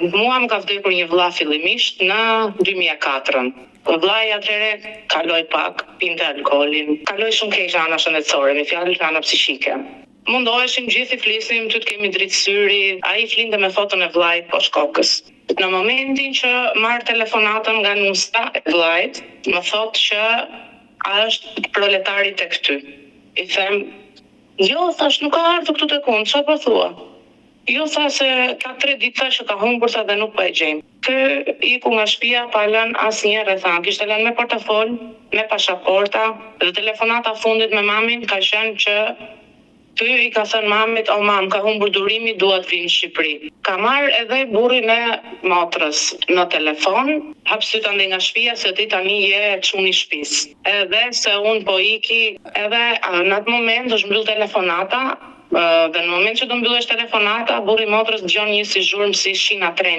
Mua më ka vdekur një vëlla fillimisht në 2004. Vllai atëherë kaloi pak, pinte alkoolin, kaloi shumë keq ana shëndetësore, me fjalë ana psiqike. Mundoheshim gjithë i flisnim, ty të kemi dritë syri, ai flinte me foton e vllait poshtë kokës. Në momentin që marr telefonatën nga nusta e vllait, më thotë që a është proletari tek ty. I them, jo, thash, nuk ka ardhur këtu tek unë, çfarë po thua? Jo, tha se ka 3 ditë që ka humbur sa dhe nuk po e gjejmë. Kë iku nga shtëpia, pa lënë asnjëherë tha, kishte lënë me portofol, me pasaporta, dhe telefonata fundit me mamin ka qenë që ky i ka thënë mamit, o mam, ka humbur durimi, dua të vi në Shqipëri. Ka marrë edhe burrin e motrës në telefon, hap syt ande nga shtëpia se ti tani je çuni i shtëpisë. Edhe se un po iki, edhe në atë moment është mbyll telefonata, dhe në moment që do mbyllesh telefonata, burri i motrës dëgjon një si zhurmë si shina treni.